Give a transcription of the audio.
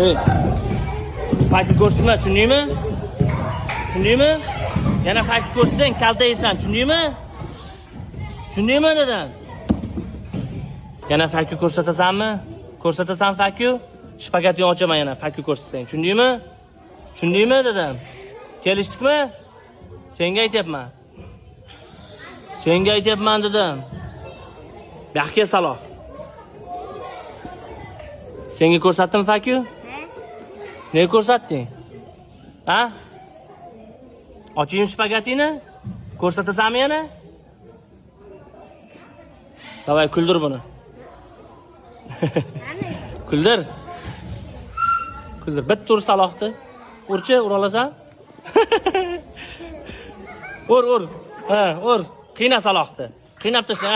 Ey. Fakir ko'rsatma, tushundingmi? Tushundingmi? Yana fakir ko'rsatsang kaltaysan, tushundingmi? Tushundingmi dedim? Yana fakir ko'rsatasanmi? Ko'rsatasan fakir? Shpagatingni ochaman yana fakir ko'rsatsang, tushundingmi? Tushundingmi dedim? Kelishdikmi? Senga aytyapman. Senga aytyapman dedim. Yaxshi saloh. Senga ko'rsatdim fakir? Ne ko'rsatding? Ha? Ochaymi shpagatingni? Ko'rsatasanmi yana? Davay kuldir buni. Kuldir. Kuldir. Bitta ur salohni. Urchi, ura olasan? Ur. Ha, ur. Qiyna salohni. Qiynab tashla.